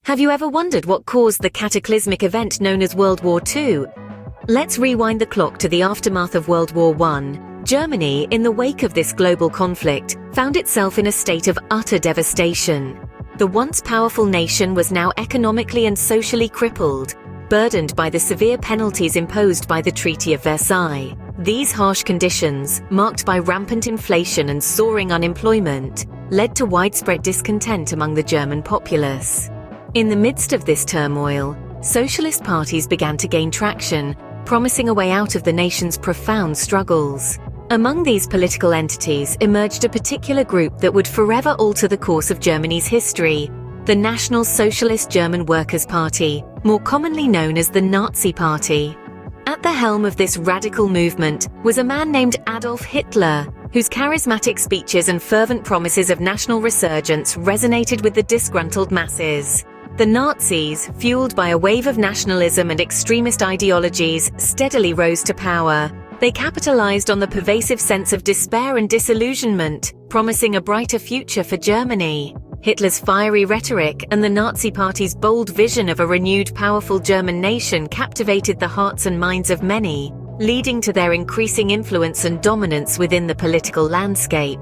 Have you ever wondered what caused the cataclysmic event known as World War II? Let's rewind the clock to the aftermath of World War I. Germany, in the wake of this global conflict, found itself in a state of utter devastation. The once powerful nation was now economically and socially crippled, burdened by the severe penalties imposed by the Treaty of Versailles. These harsh conditions, marked by rampant inflation and soaring unemployment, led to widespread discontent among the German populace. In the midst of this turmoil, socialist parties began to gain traction, promising a way out of the nation's profound struggles. Among these political entities emerged a particular group that would forever alter the course of Germany's history: the National Socialist German Workers' Party, more commonly known as the Nazi Party. At the helm of this radical movement was a man named Adolf Hitler, whose charismatic speeches and fervent promises of national resurgence resonated with the disgruntled masses. The Nazis, fueled by a wave of nationalism and extremist ideologies, steadily rose to power. They capitalized on the pervasive sense of despair and disillusionment, promising a brighter future for Germany. Hitler's fiery rhetoric and the Nazi Party's bold vision of a renewed, powerful German nation captivated the hearts and minds of many, leading to their increasing influence and dominance within the political landscape.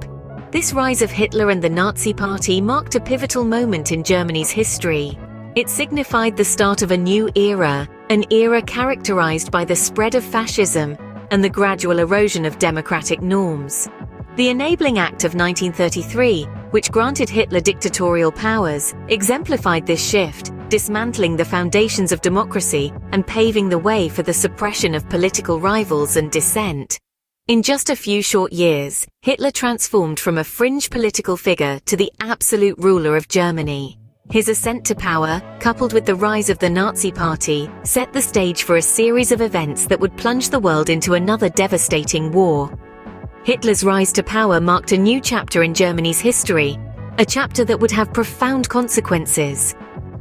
This rise of Hitler and the Nazi Party marked a pivotal moment in Germany's history. It signified the start of a new era, an era characterized by the spread of fascism and the gradual erosion of democratic norms. The Enabling Act of 1933, which granted Hitler dictatorial powers, exemplified this shift, dismantling the foundations of democracy and paving the way for the suppression of political rivals and dissent. In just a few short years, Hitler transformed from a fringe political figure to the absolute ruler of Germany. His ascent to power, coupled with the rise of the Nazi Party, set the stage for a series of events that would plunge the world into another devastating war. Hitler's rise to power marked a new chapter in Germany's history, a chapter that would have profound consequences.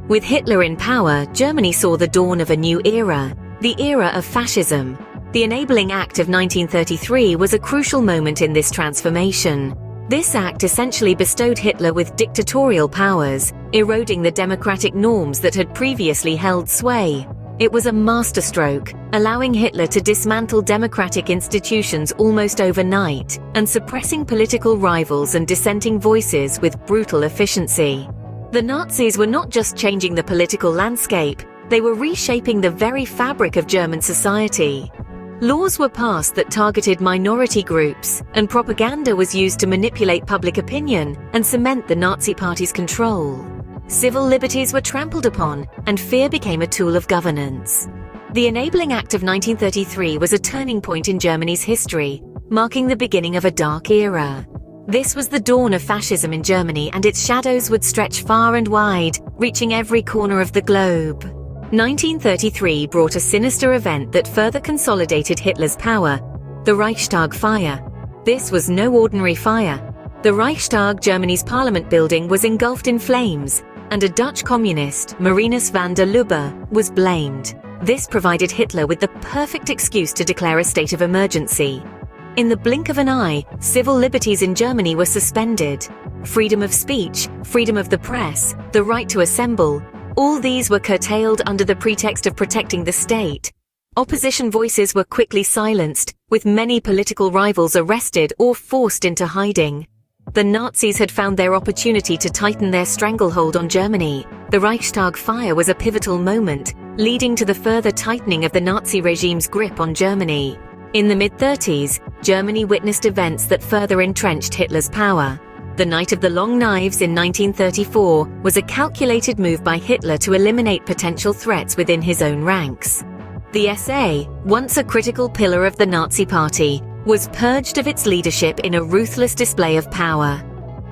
With Hitler in power, Germany saw the dawn of a new era, the era of fascism. The Enabling Act of 1933 was a crucial moment in this transformation. This act essentially bestowed Hitler with dictatorial powers, eroding the democratic norms that had previously held sway. It was a masterstroke, allowing Hitler to dismantle democratic institutions almost overnight, and suppressing political rivals and dissenting voices with brutal efficiency. The Nazis were not just changing the political landscape, they were reshaping the very fabric of German society. Laws were passed that targeted minority groups, and propaganda was used to manipulate public opinion and cement the Nazi Party's control. Civil liberties were trampled upon, and fear became a tool of governance. The Enabling Act of 1933 was a turning point in Germany's history, marking the beginning of a dark era. This was the dawn of fascism in Germany, and its shadows would stretch far and wide, reaching every corner of the globe. 1933 brought a sinister event that further consolidated Hitler's power: the Reichstag fire. This was no ordinary fire. The Reichstag, Germany's parliament building, was engulfed in flames, and a Dutch communist, Marinus van der Lubbe, was blamed. This provided Hitler with the perfect excuse to declare a state of emergency. In the blink of an eye, civil liberties in Germany were suspended. Freedom of speech, freedom of the press, the right to assemble, all these were curtailed under the pretext of protecting the state. Opposition voices were quickly silenced, with many political rivals arrested or forced into hiding. The Nazis had found their opportunity to tighten their stranglehold on Germany. The Reichstag fire was a pivotal moment, leading to the further tightening of the Nazi regime's grip on Germany. In the mid-30s, Germany witnessed events that further entrenched Hitler's power. The Night of the Long Knives in 1934 was a calculated move by Hitler to eliminate potential threats within his own ranks. The SA, once a critical pillar of the Nazi Party, was purged of its leadership in a ruthless display of power.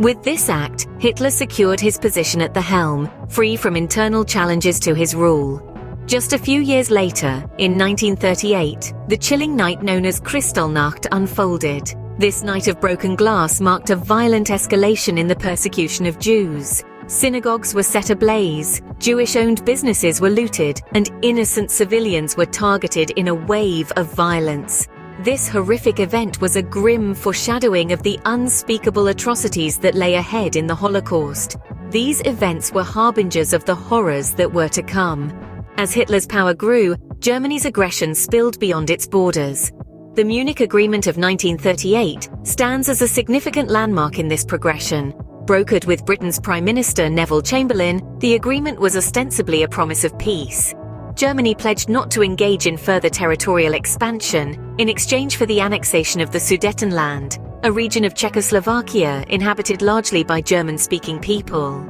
With this act, Hitler secured his position at the helm, free from internal challenges to his rule. Just a few years later, in 1938, the chilling night known as Kristallnacht unfolded. This night of broken glass marked a violent escalation in the persecution of Jews. Synagogues were set ablaze, Jewish-owned businesses were looted, and innocent civilians were targeted in a wave of violence. This horrific event was a grim foreshadowing of the unspeakable atrocities that lay ahead in the Holocaust. These events were harbingers of the horrors that were to come. As Hitler's power grew, Germany's aggression spilled beyond its borders. The Munich Agreement of 1938 stands as a significant landmark in this progression. Brokered with Britain's Prime Minister Neville Chamberlain, the agreement was ostensibly a promise of peace. Germany pledged not to engage in further territorial expansion in exchange for the annexation of the Sudetenland, a region of Czechoslovakia inhabited largely by German-speaking people.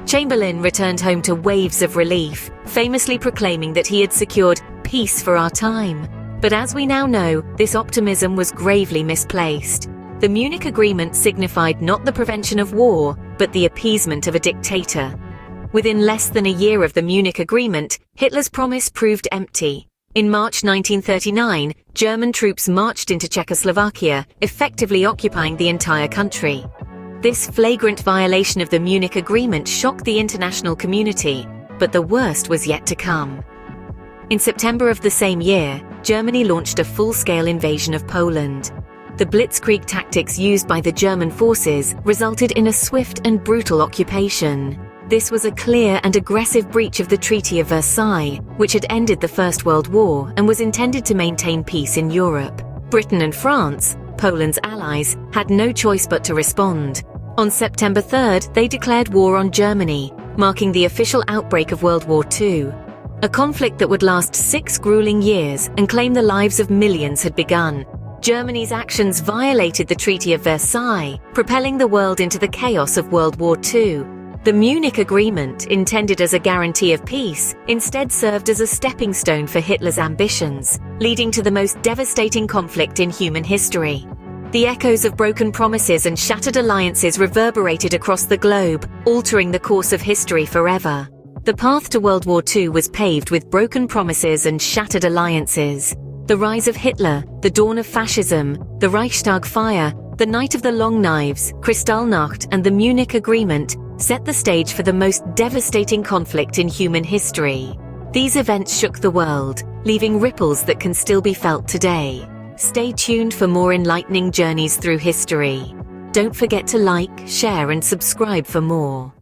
Chamberlain returned home to waves of relief, famously proclaiming that he had secured peace for our time. But as we now know, this optimism was gravely misplaced. The Munich Agreement signified not the prevention of war, but the appeasement of a dictator. Within less than a year of the Munich Agreement, Hitler's promise proved empty. In March 1939, German troops marched into Czechoslovakia, effectively occupying the entire country. This flagrant violation of the Munich Agreement shocked the international community, but the worst was yet to come. In September of the same year, Germany launched a full-scale invasion of Poland. The blitzkrieg tactics used by the German forces resulted in a swift and brutal occupation. This was a clear and aggressive breach of the Treaty of Versailles, which had ended the First World War and was intended to maintain peace in Europe. Britain and France, Poland's allies, had no choice but to respond. On September 3rd, they declared war on Germany, marking the official outbreak of World War II. A conflict that would last 6 grueling years and claim the lives of millions had begun. Germany's actions violated the Treaty of Versailles, propelling the world into the chaos of World War II. The Munich Agreement, intended as a guarantee of peace, instead served as a stepping stone for Hitler's ambitions, leading to the most devastating conflict in human history. The echoes of broken promises and shattered alliances reverberated across the globe, altering the course of history forever. The path to World War II was paved with broken promises and shattered alliances. The rise of Hitler, the dawn of fascism, the Reichstag fire, the Night of the Long Knives, Kristallnacht, and the Munich Agreement set the stage for the most devastating conflict in human history. These events shook the world, leaving ripples that can still be felt today. Stay tuned for more enlightening journeys through history. Don't forget to like, share, and subscribe for more.